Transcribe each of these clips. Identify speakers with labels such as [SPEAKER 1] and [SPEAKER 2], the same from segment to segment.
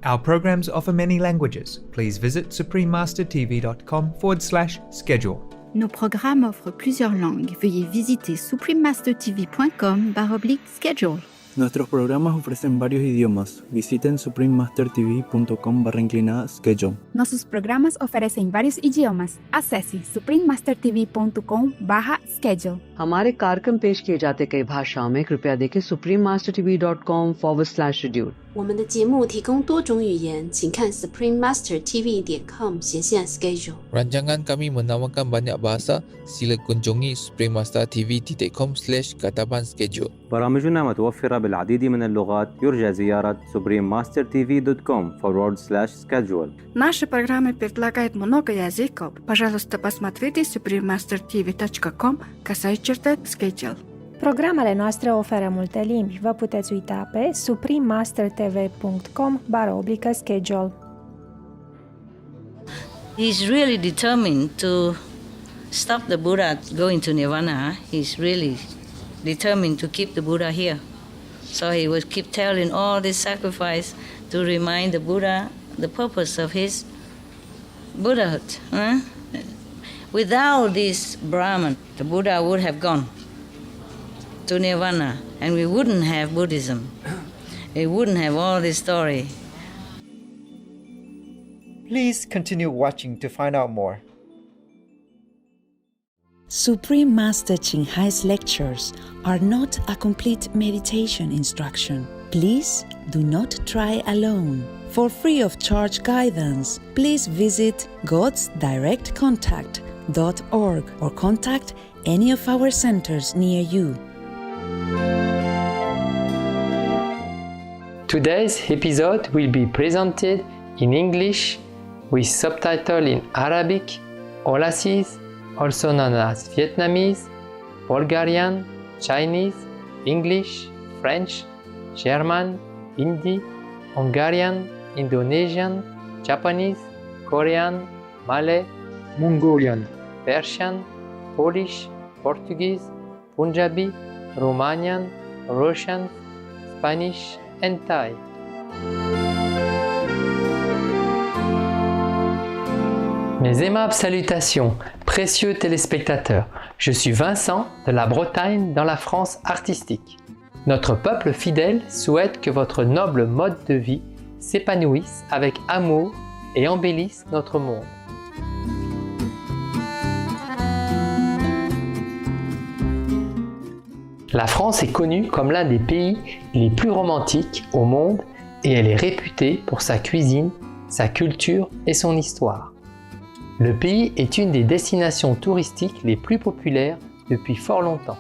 [SPEAKER 1] Our programs offer many languages. Please visit suprememastertv.com/schedule.
[SPEAKER 2] Nos programmes offrent plusieurs langues. Veuillez visiter suprememastertv.com/schedule.
[SPEAKER 3] Nuestros programas ofrecen varios idiomas. Visiten suprememastertv.com/schedule.
[SPEAKER 4] Nossos programas oferecem vários idiomas. Acesse suprememastertv.com/schedule.
[SPEAKER 5] हमारे कार्यक्रम पेश किए जाते कई भाषाओं में कृपया देखें suprememastertv.com/schedule。
[SPEAKER 6] 我们的节目提供多种语言，请看 suprememastertv.com/schedule。
[SPEAKER 7] Rancangan kami menawarkan banyak bahasa. Sila kunjungi suprememastertv.com/kataban schedule.
[SPEAKER 8] برامجنا متوفرة بالعديد من اللغات. يرجى زيارة suprememastertv.com/schedule.
[SPEAKER 9] Наши программы предлагают много языков. Пожалуйста, посмотрите suprememastertv.com/schedule.
[SPEAKER 10] Programele noastre oferă multe limbi. Vă puteți uita pe suprememastertv.com/schedule.
[SPEAKER 11] He's really determined to stop the Buddha going to Nirvana. He's really determined to keep the Buddha here. So he would keep telling all this sacrifice to remind the Buddha the purpose of his Buddhahood. Without this Brahman, the Buddha would have gone to Nirvana, and we wouldn't have Buddhism. We wouldn't have all this story.
[SPEAKER 12] Please continue watching to find out more.
[SPEAKER 13] Supreme Master Ching Hai's lectures are not a complete meditation instruction. Please do not try alone. For free of charge guidance, please visit godsdirectcontact.org or contact any of our centers near you.
[SPEAKER 14] Today's episode will be presented in English with subtitle in Arabic, Aulacese, also known as Vietnamese, Bulgarian, Chinese, English, French, German, Hindi, Hungarian, Indonesian, Japanese, Korean, Malay, Mongolian, Persian, Polish, Portuguese, Punjabi, Romanian, Russian, Spanish, and Thai. Mes aimables salutations, précieux téléspectateurs. Je suis Vincent de la Bretagne dans la France artistique. Notre peuple fidèle souhaite que votre noble mode de vie s'épanouisse avec amour et embellisse notre monde. La France est connue comme l'un des pays les plus romantiques au monde et elle est réputée pour sa cuisine, sa culture et son histoire. Le pays est une des destinations touristiques les plus populaires depuis fort longtemps.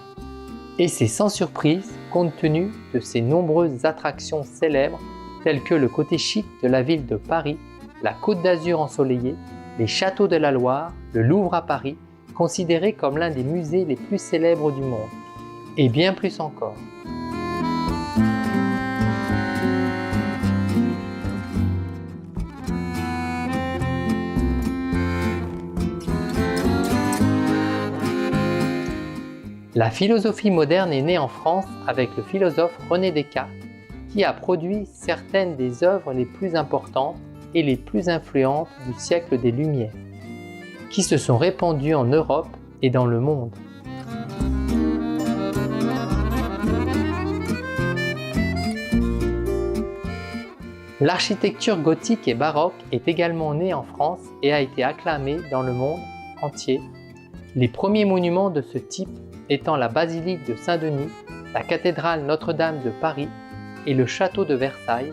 [SPEAKER 14] Et c'est sans surprise compte tenu de ses nombreuses attractions célèbres telles que le côté chic de la ville de Paris, la Côte d'Azur ensoleillée, les châteaux de la Loire, le Louvre à Paris, considéré comme l'un des musées les plus célèbres du monde. Et bien plus encore. La philosophie moderne est née en France avec le philosophe René Descartes, qui a produit certaines des œuvres les plus importantes et les plus influentes du siècle des Lumières, qui se sont répandues en Europe et dans le monde. L'architecture gothique et baroque est également née en France et a été acclamée dans le monde entier. Les premiers monuments de ce type étant la basilique de Saint-Denis, la cathédrale Notre-Dame de Paris et le château de Versailles.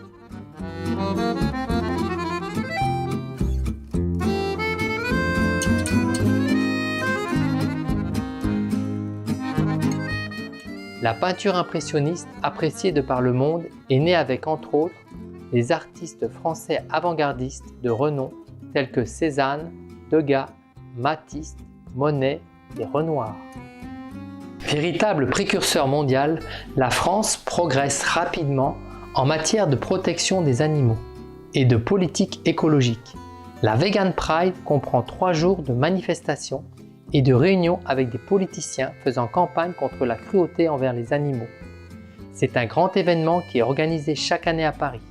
[SPEAKER 14] La peinture impressionniste, appréciée de par le monde, est née avec entre autres des artistes français avant-gardistes de renom tels que Cézanne, Degas, Matisse, Monet et Renoir. Véritable précurseur mondial, la France progresse rapidement en matière de protection des animaux et de politique écologique. La Vegan Pride comprend 3 jours de manifestations et de réunions avec des politiciens faisant campagne contre la cruauté envers les animaux. C'est un grand événement qui est organisé chaque année à Paris.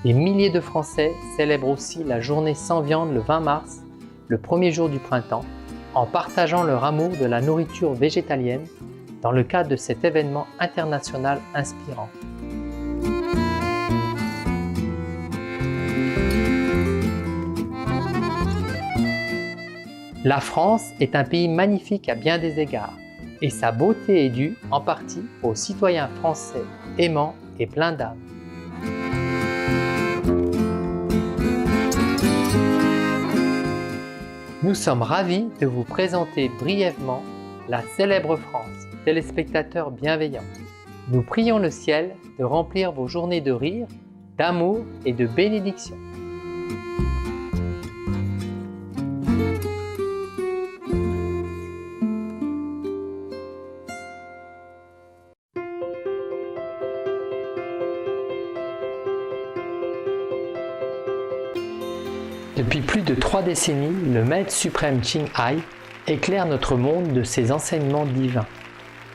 [SPEAKER 14] Des milliers de Français célèbrent aussi la journée sans viande le 20 mars, le premier jour du printemps, en partageant leur amour de la nourriture végétalienne dans le cadre de cet événement international inspirant. La France est un pays magnifique à bien des égards, et sa beauté est due en partie aux citoyens français aimants et pleins d'âme. Nous sommes ravis de vous présenter brièvement la célèbre France, téléspectateurs bienveillants. Nous prions le ciel de remplir vos journées de rire, d'amour et de bénédiction. Depuis plus de 3 décennies, le Maître suprême Ching Hai éclaire notre monde de ses enseignements divins.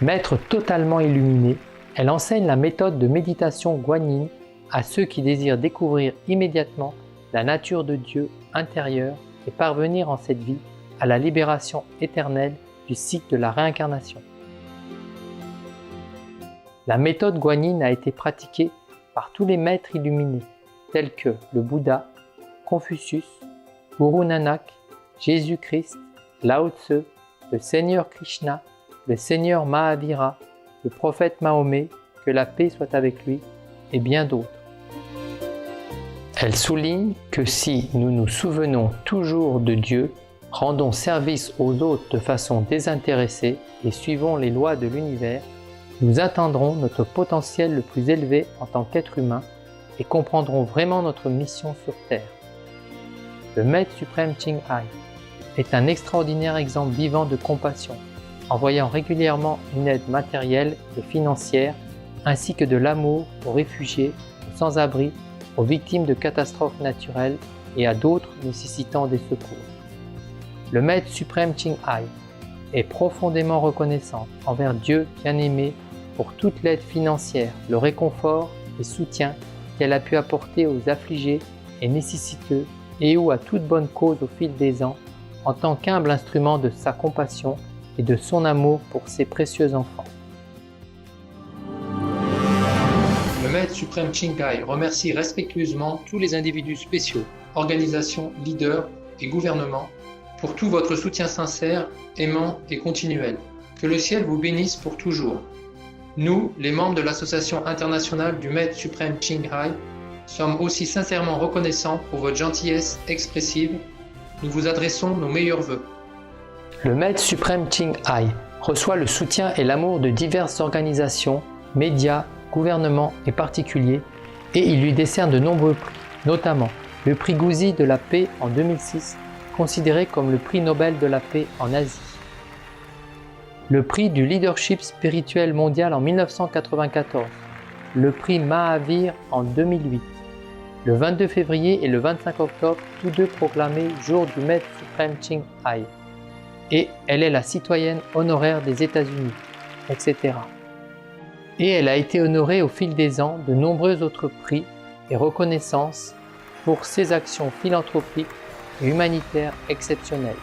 [SPEAKER 14] Maître totalement illuminé, elle enseigne la méthode de méditation Guanyin à ceux qui désirent découvrir immédiatement la nature de Dieu intérieur et parvenir en cette vie à la libération éternelle du cycle de la réincarnation. La méthode Guanyin a été pratiquée par tous les maîtres illuminés, tels que le Bouddha, Confucius, Guru Nanak, Jésus-Christ, Lao Tse, le Seigneur Krishna, le Seigneur Mahavira, le prophète Mahomet, que la paix soit avec lui, et bien d'autres. Elle souligne que si nous nous souvenons toujours de Dieu, rendons service aux autres de façon désintéressée et suivons les lois de l'univers, nous atteindrons notre potentiel le plus élevé en tant qu'être humain et comprendrons vraiment notre mission sur Terre. Le Maître suprême Ching Hai est un extraordinaire exemple vivant de compassion, envoyant régulièrement une aide matérielle et financière, ainsi que de l'amour aux réfugiés, aux sans-abri, aux victimes de catastrophes naturelles et à d'autres nécessitant des secours. Le Maître suprême Ching Hai est profondément reconnaissant envers Dieu bien-aimé pour toute l'aide financière, le réconfort et soutien qu'elle a pu apporter aux affligés et nécessiteux et ou à toute bonne cause au fil des ans, en tant qu'humble instrument de sa compassion et de son amour pour ses précieux enfants. Le Maître suprême Ching Hai remercie respectueusement tous les individus spéciaux, organisations, leaders et gouvernements pour tout votre soutien sincère, aimant et continuel. Que le ciel vous bénisse pour toujours. Nous, les membres de l'Association internationale du Maître suprême Ching Hai, sommes aussi sincèrement reconnaissants pour votre gentillesse expressive. Nous vous adressons nos meilleurs vœux. Le Maître suprême Ching Hai reçoit le soutien et l'amour de diverses organisations, médias, gouvernements et particuliers, et il lui décerne de nombreux prix, notamment le prix Gouzi de la paix en 2006, considéré comme le prix Nobel de la paix en Asie, le prix du leadership spirituel mondial en 1994, le prix Mahavir en 2008, le 22 février et le 25 octobre, tous deux proclamés jour du Maître suprême Ching Hai. Et elle est la citoyenne honoraire des États-Unis, etc. Et elle a été honorée au fil des ans de nombreux autres prix et reconnaissances pour ses actions philanthropiques et humanitaires exceptionnelles.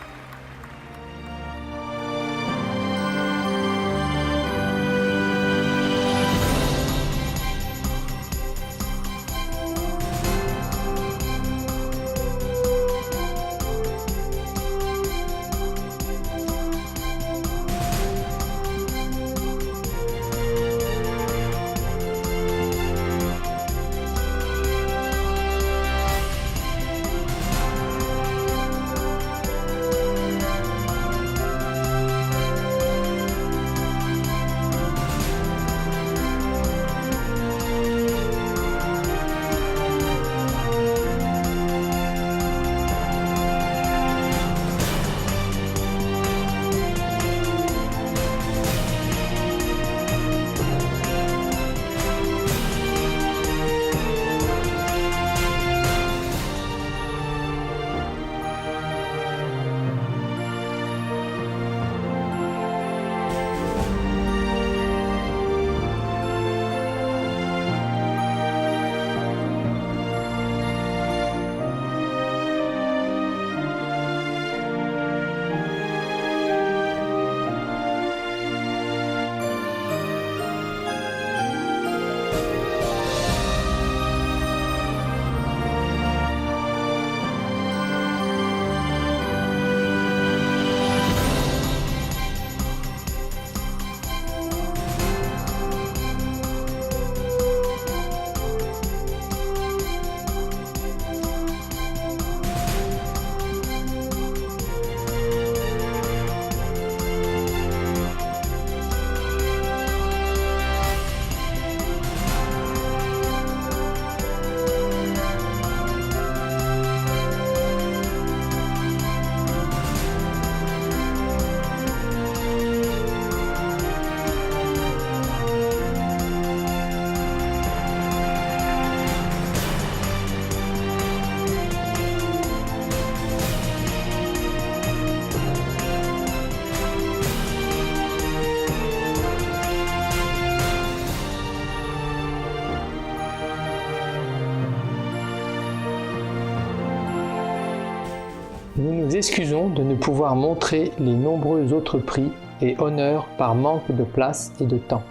[SPEAKER 14] Nous nous excusons de ne pouvoir montrer les nombreux autres prix et honneurs par manque de place et de temps.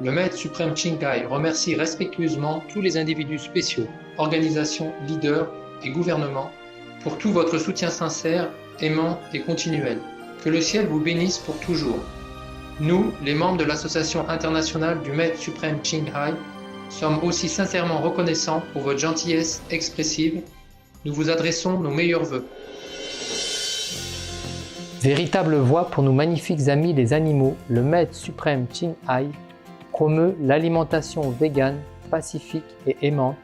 [SPEAKER 15] Le Maître suprême Qinghai remercie respectueusement tous les individus spéciaux, organisations, leaders et gouvernements pour tout votre soutien sincère, aimant et continuel. Que le ciel vous bénisse pour toujours. Nous, les membres de l'Association internationale du Maître suprême Qinghai, sommes aussi sincèrement reconnaissants pour votre gentillesse expressive. Nous vous adressons nos meilleurs vœux.
[SPEAKER 14] Véritable voix pour nos magnifiques amis les animaux, le Maître suprême Qinghai promeut l'alimentation végane, pacifique et aimante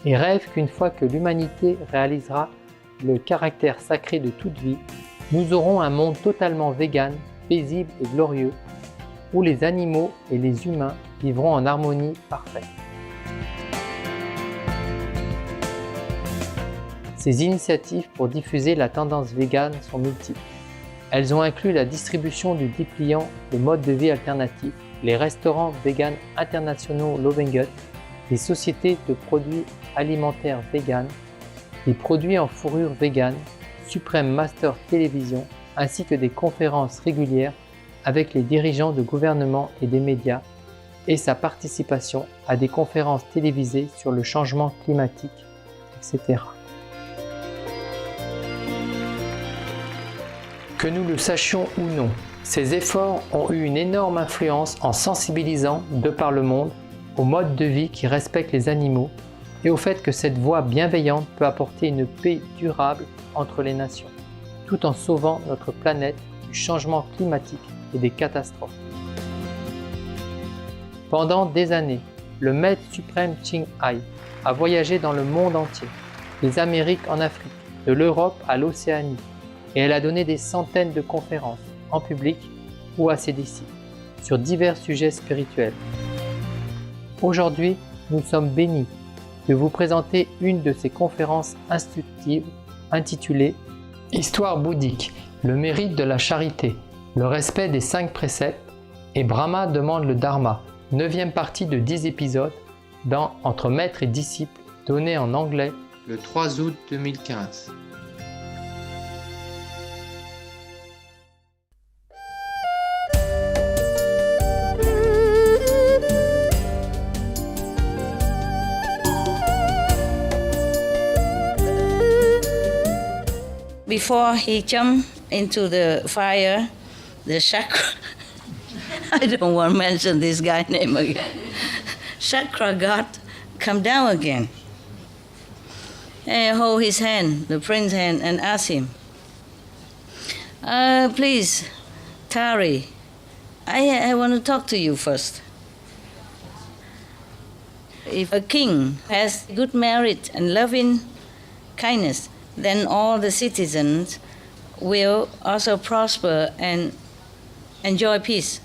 [SPEAKER 14] et rêve qu'une fois que l'humanité réalisera le caractère sacré de toute vie, nous aurons un monde totalement végane, paisible et glorieux, où les animaux et les humains vivront en harmonie parfaite. Ces initiatives pour diffuser la tendance végane sont multiples. Elles ont inclus la distribution du dépliant de mode de vie alternatif, les restaurants véganes internationaux Lovengut, des sociétés de produits alimentaires véganes, des produits en fourrure végane, Supreme Master Télévision, ainsi que des conférences régulières avec les dirigeants de gouvernements et des médias, et sa participation à des conférences télévisées sur le changement climatique, etc. Que nous le sachions ou non, ces efforts ont eu une énorme influence en sensibilisant, de par le monde, au mode de vie qui respecte les animaux et au fait que cette voie bienveillante peut apporter une paix durable entre les nations, tout en sauvant notre planète du changement climatique et des catastrophes. Pendant des années, le Maître suprême Qinghai a voyagé dans le monde entier, des Amériques en Afrique, de l'Europe à l'Océanie, et elle a donné des centaines de conférences, en public ou à ses disciples, sur divers sujets spirituels. Aujourd'hui, nous sommes bénis de vous présenter une de ces conférences instructives intitulée « Histoire bouddhique, le mérite de la charité, le respect des 5 préceptes et Brahma demande le Dharma », 9e partie de 10 épisodes dans Entre maître et disciple, donné en anglais
[SPEAKER 15] le 3 août 2015.
[SPEAKER 11] Before he jumped into the fire, the Chakra, I don't want to mention this guy's name again, Chakra God come down again and hold his hand, the prince's hand, and ask him, please, Tari, I want to talk to you first. If a king has good merit and loving kindness, then all the citizens will also prosper and enjoy peace.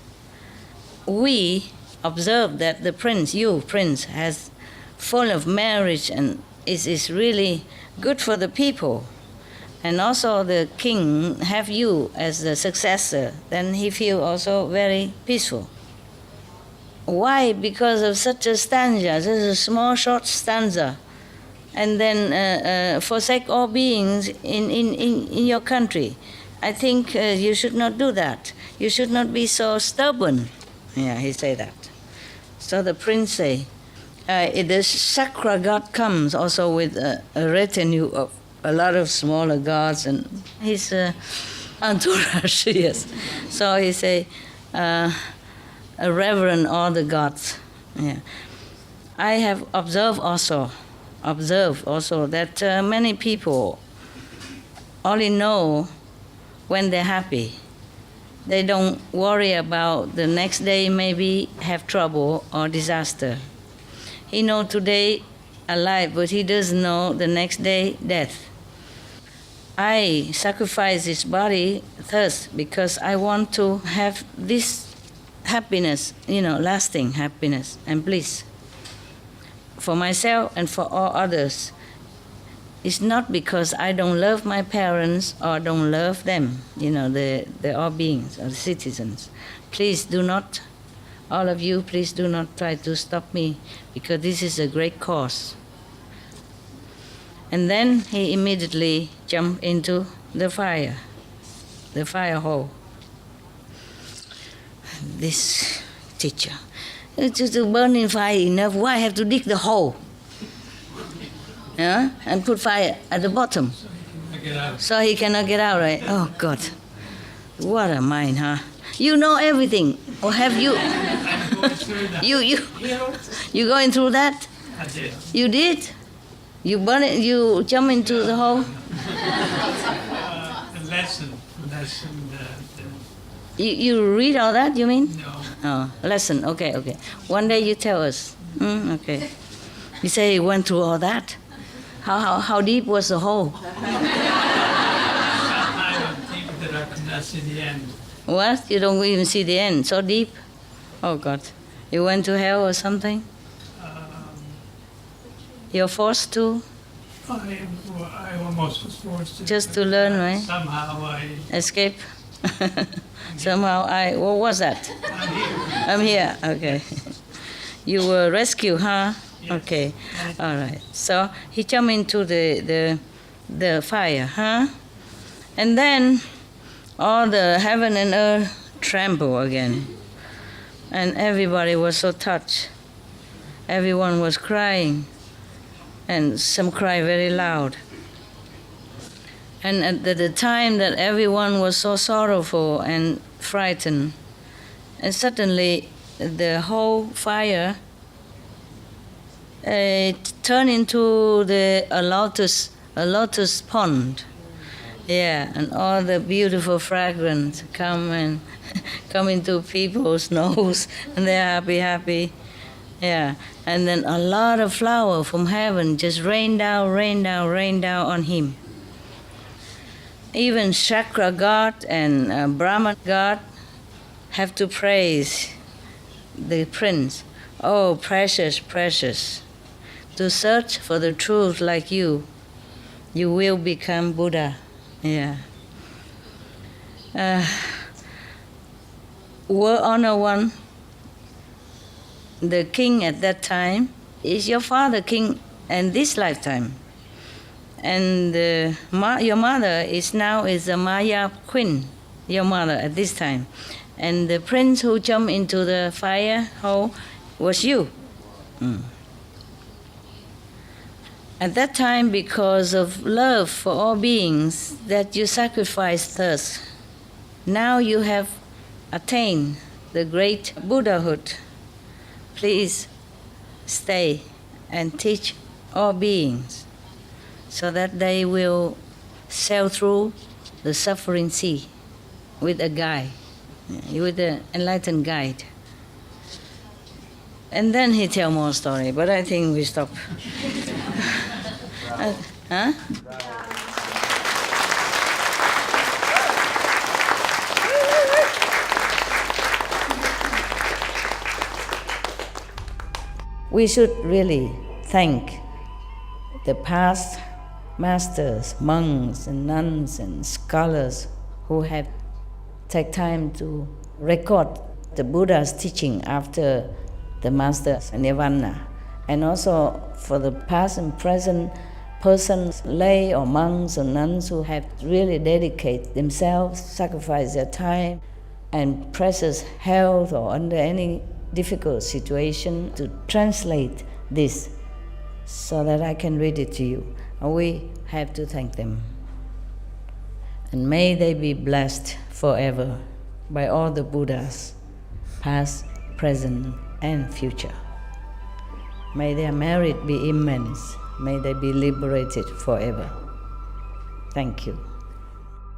[SPEAKER 11] We observe that the prince, you prince, has full of marriage and is really good for the people. And also the king have you as the successor, then he feel also very peaceful. Why? Because of such a stanza, this is a small short stanza. And then forsake all beings in your country. I think you should not do that. You should not be so stubborn. Yeah, he say that. So the prince say, the Chakra God comes also with a retinue of a lot of smaller gods and his entourage, yes. So he say, reverend all the gods. Yeah. I have observed also that many people only know when they're happy. They don't worry about the next day maybe have trouble or disaster. He know today alive, but he doesn't know the next day death. I sacrifice this body thus because I want to have this happiness, lasting happiness and bliss. For myself and for all others. It's not because I don't love my parents or don't love them, the all beings or the citizens. Please do not, all of you, please do not try to stop me because this is a great cause. And then he immediately jump into the fire hole. This teacher, to burn in fire enough, why have to dig the hole? Yeah? And put fire at the bottom. So he cannot get out, right? Oh, God. What a mind, huh? You know everything. Or have you? You going through that?
[SPEAKER 16] I did.
[SPEAKER 11] You did? You burn it, you jump into the hole?
[SPEAKER 16] A lesson.
[SPEAKER 11] You read all that, you mean?
[SPEAKER 16] No.
[SPEAKER 11] Oh, lesson, okay. One day you tell us. Okay. You say you went through all that. How deep was the hole?
[SPEAKER 16] I don't think that I could not see the end.
[SPEAKER 11] What? You don't even see the end? So deep? Oh, God. You went to hell or something? You're forced to?
[SPEAKER 16] I almost was forced to.
[SPEAKER 11] Just to learn, right?
[SPEAKER 16] Somehow I...
[SPEAKER 11] Escape? Somehow what was that? I'm here. Okay. You were rescued, huh?
[SPEAKER 16] Yes.
[SPEAKER 11] Okay. All right. So he jumped into the fire, huh? And then all the heaven and earth trembled again. And everybody was so touched. Everyone was crying. And some cried very loud. And at the time that everyone was so sorrowful and frightened, and suddenly the whole fire turned into a lotus pond. Yeah, and all the beautiful fragrance come into people's nose, and they're happy. Yeah, and then a lot of flower from heaven just rain down on him. Even Chakra God and Brahman God have to praise the prince. Oh, precious, precious. To search for the truth like you will become Buddha. Yeah. World Honor One, the king at that time, is your father king in this lifetime. And your mother is a Maya queen, your mother at this time. And the prince who jumped into the fire hole was you. At that time, because of love for all beings, that you sacrificed us. Now you have attained the great Buddhahood. Please stay and teach all beings, so that they will sail through the suffering sea with a guide, with an enlightened guide. And then he tell more story, but I think we stop. Huh? We should really thank the past masters, monks and nuns and scholars who have taken time to record the Buddha's teaching after the master's nirvana, and also for the past and present persons, lay or monks or nuns who have really dedicated themselves, sacrificed their time and precious health or under any difficult situation to translate this so that I can read it to you. And we have to thank them. And may they be blessed forever by all the Buddhas, past, present, and future. May their merit be immense. May they be liberated forever. Thank you.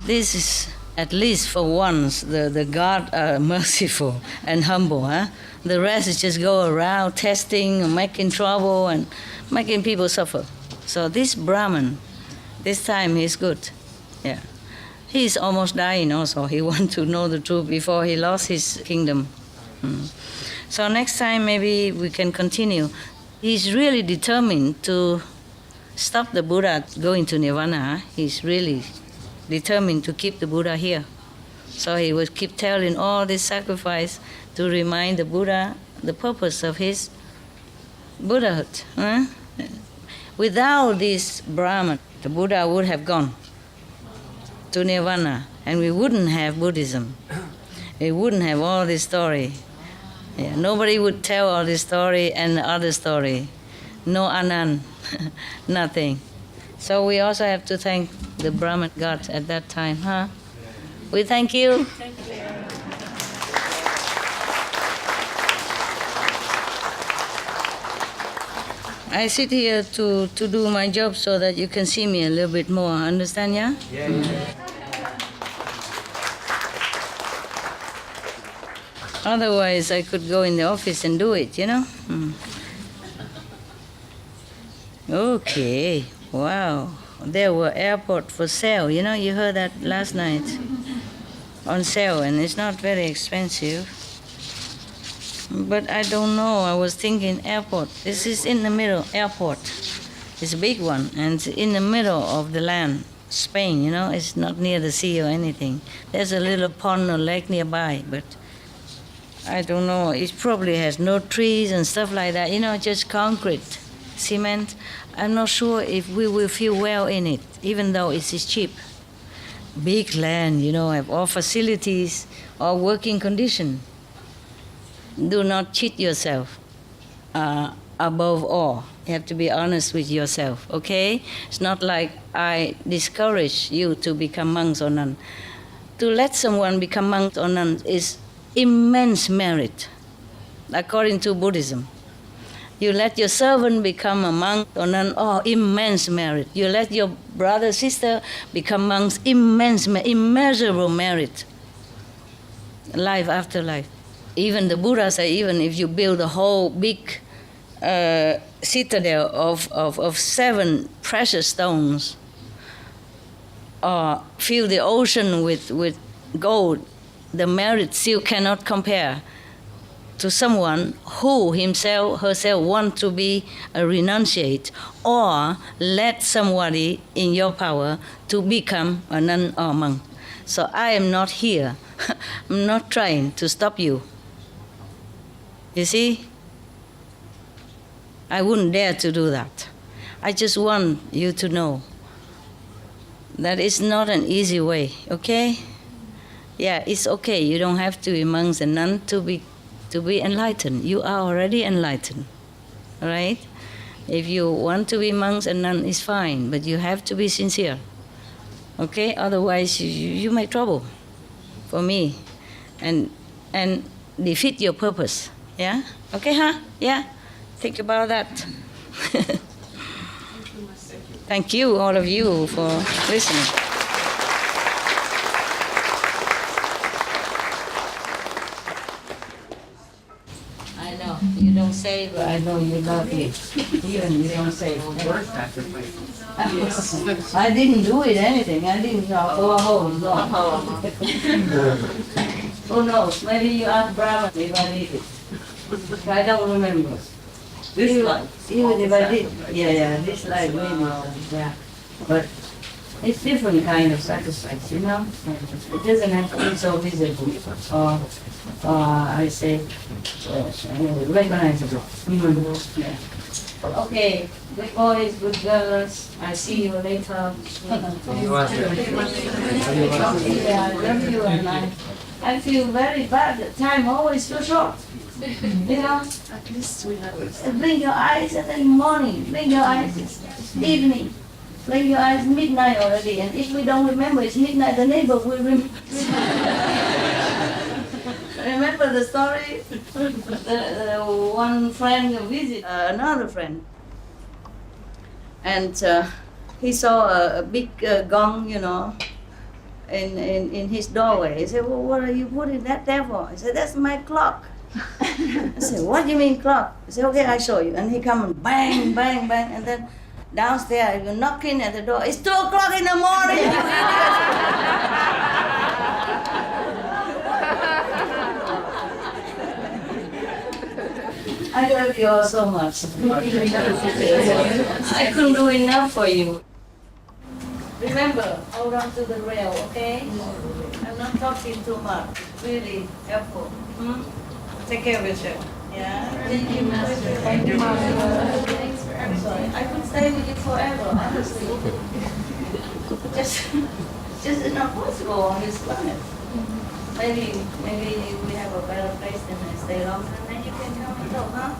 [SPEAKER 11] This is, at least for once, the God are merciful and humble. Huh? The rest is just go around testing and making trouble and making people suffer. So this Brahman, this time he's good. Yeah. He's almost dying also. He wants to know the truth before he lost his kingdom. So next time maybe we can continue. He's really determined to stop the Buddha going to Nirvana. He's really determined to keep the Buddha here. So he would keep telling all this sacrifice to remind the Buddha the purpose of his Buddhahood. Without this Brahman, the Buddha would have gone. to Nirvana, and we wouldn't have Buddhism. We wouldn't have all this story. Yeah, nobody would tell all this story and the other story. No Anand, nothing. So we also have to thank the Brahman God at that time, huh? We thank you. I sit here to do my job so that you can see me a little bit more. Understand, yeah? Yeah. Otherwise, I could go in the office and do it, you know? Okay, wow. There were airport for sale, you know, you heard that last night. On sale, and it's not very expensive. But I don't know, I was thinking airport. This is in the middle, airport. It's a big one, and it's in the middle of the land. Spain, you know, it's not near the sea or anything. There's a little pond or lake nearby, but I don't know, it probably has no trees and stuff like that, you know, just concrete, cement. I'm not sure if we will feel well in it, even though it is cheap. Big land, you know, have all facilities, all working condition. Do not cheat yourself, above all. You have to be honest with yourself, okay? It's not like I discourage you to become monks or nuns. To let someone become monk or nun is immense merit, according to Buddhism. You let your servant become a monk or nun, immense merit. You let your brother, sister become monks, immeasurable merit. Life after life. Even the Buddha said, even if you build a whole big citadel of 7 precious stones, or fill the ocean with gold, the merit still cannot compare to someone who herself want to be a renunciate, or let somebody in your power to become a nun or monk. So I am not here. I'm not trying to stop you. You see? I wouldn't dare to do that. I just want you to know that it's not an easy way, okay? Yeah, it's okay. You don't have to be monks and nuns to be enlightened. You are already enlightened, all right? If you want to be monks and nuns, it's fine, but you have to be sincere, okay? Otherwise, you make trouble for me and defeat your purpose, yeah? Okay, huh? Yeah? Think about that. Thank you, all of you, for listening. I know, you don't say, but I know you love me. Even you don't say. I didn't do it anything. I didn't go home. No. Who knows? Maybe you ask Brahma if I did it. I don't remember. This life. Even if I did, this life maybe, yeah. But it's different kind of sacrifice, you know? It doesn't have to be so visible or I say, recognizable. Yeah. Okay, good boys, good girls, I see you later. Yeah, I love you and I feel very bad. The time always too short. You know, at least we have it. Blink your eyes in the morning, blink your eyes evening, blink your eyes midnight already, and if we don't remember it's midnight, the neighbor will remember. Remember the story? The one friend visit another friend, and he saw a big gong, you know, in his doorway. He said, well, what are you putting that there for? He said, that's my clock. I said, what do you mean clock? I said, okay, I show you. And he come and bang, bang, bang, and then downstairs, you're knocking at the door. It's 2 o'clock in the morning, you idiot! I love you all so much. I couldn't do enough for you. Remember, hold on to the rail, okay? I'm not talking too much. Really helpful. Take care of yourself. Yeah. Thank you, Master. Thank you, Master. Thanks for everything. I could stay with you forever, honestly. Just just not possible on this planet. Maybe we have a better place than I stay longer, and then you can come and talk, huh?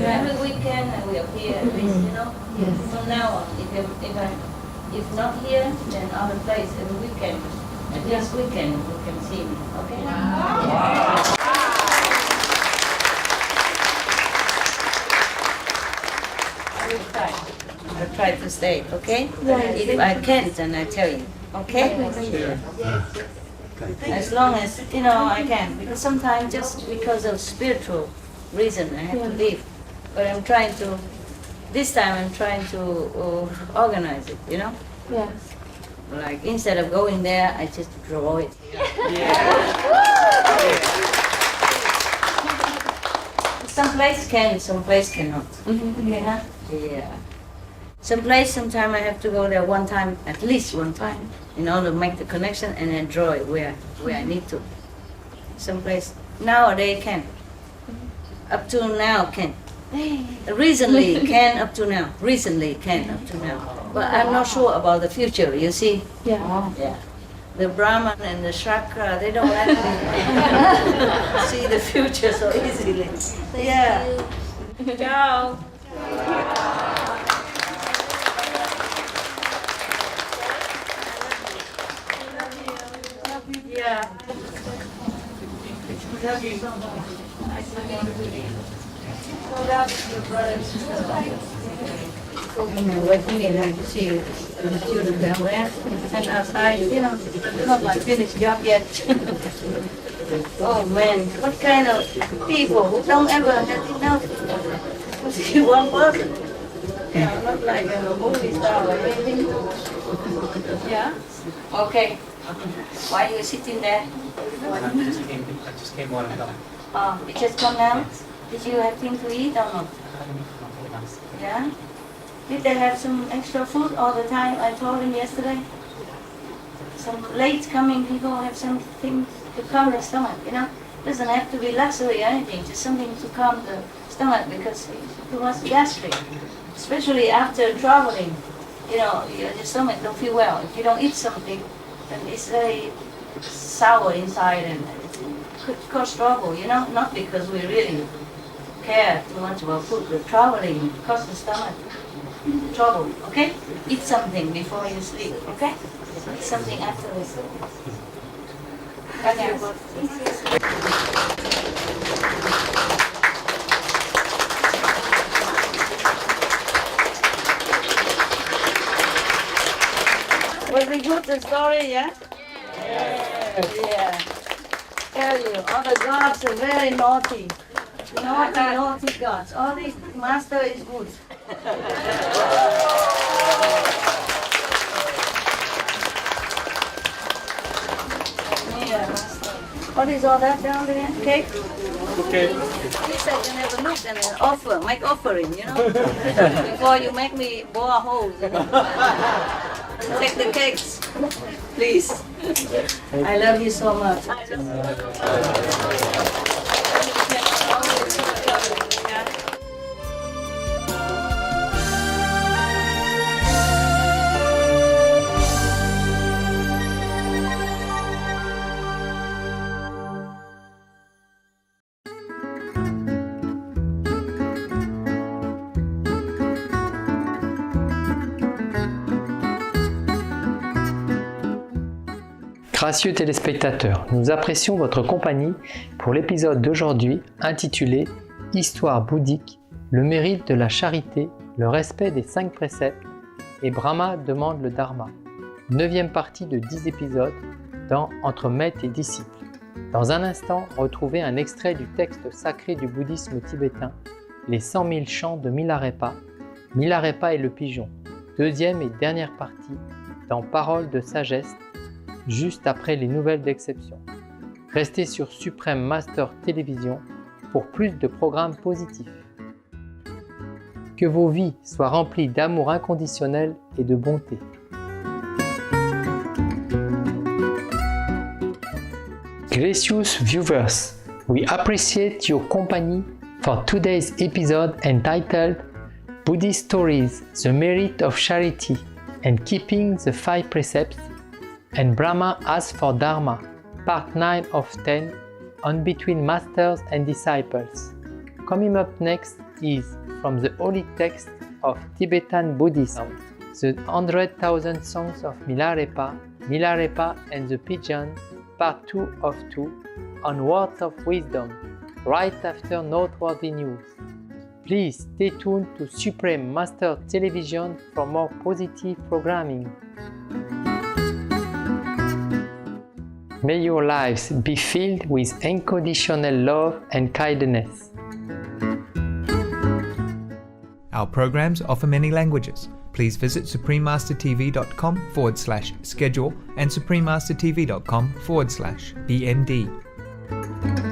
[SPEAKER 11] Every weekend we appear at least, you know. From now on, if not here, then other place every weekend. And just weekend you can see me, okay? I'll try to stay, okay? If I can't, then I tell you, okay? As long as, I can. Because sometimes just because of spiritual reason, I have to leave. But this time I'm trying to organize it, you know?
[SPEAKER 17] Yeah.
[SPEAKER 11] Like, instead of going there, I just draw it here. Some place can, some place cannot. Yeah. Sometimes I have to go there one time, at least one time, in order to make the connection and then draw it where I need to. Some place nowadays can. Up to now can. Recently can up to now. Recently can up to now. But I'm not sure about the future, you see?
[SPEAKER 17] Yeah.
[SPEAKER 11] The Brahman and the Shakra, they don't let me see the future so easily. Yeah. Ciao. Yeah. Love you so much. With me and to see the students down there. And outside, not my finished job yet. Oh man, what kind of people who don't ever have enough to see one person? Not like a movie star or anything. Yeah? Okay. Why are you sitting there?
[SPEAKER 18] I just came on and up.
[SPEAKER 11] Oh, you just come now? Did you have things to eat or not? Yeah? Did they have some extra food all the time? I told him yesterday. Some late coming people have something to calm their stomach, Doesn't have to be luxury or anything, just something to calm the stomach because too much gastric. Especially after traveling, your stomach don't feel well. If you don't eat something, then it's very sour inside and it could cause trouble, Not because we really care too much about food, but traveling causes the stomach trouble, okay? Eat something before you sleep, okay? Eat something afterwards. Okay. Was it good, the story, yeah? Yeah. Tell you, all the gods are very naughty. Naughty gods. All the master is good. Yeah, master. What is all that down there? Cake?
[SPEAKER 18] Okay.
[SPEAKER 11] He said you never look and then make offering, Before you make me bore holes. Take the cakes, please. I love you so much.
[SPEAKER 14] Gracieux téléspectateurs, nous apprécions votre compagnie pour l'épisode d'aujourd'hui intitulé Histoire bouddhique, le mérite de la charité, le respect des 5 préceptes et Brahma demande le Dharma. 9e partie de 10 épisodes dans Entre maître et disciple. Dans un instant, retrouvez un extrait du texte sacré du bouddhisme tibétain, les 100 000 chants de Milarepa. Milarepa et le pigeon, 2e et dernière partie dans Paroles de sagesse, juste après les nouvelles d'exception. Restez sur Supreme Master Télévision pour plus de programmes positifs. Que vos vies soient remplies d'amour inconditionnel et de bonté. Gracious viewers, we appreciate your company for today's episode entitled Buddhist Stories, the Merit of Charity and Keeping the 5 Precepts, And Brahma asks for Dharma, part 9 of 10, on between masters and disciples. Coming up next is from the holy text of Tibetan Buddhism, the 100,000 songs of Milarepa, Milarepa and the Pigeon, part 2 of 2, on words of wisdom, right after noteworthy news. Please stay tuned to Supreme Master Television for more positive programming. May your lives be filled with unconditional love and kindness.
[SPEAKER 1] Our programs offer many languages. Please visit suprememastertv.com/schedule and suprememastertv.com/BMD.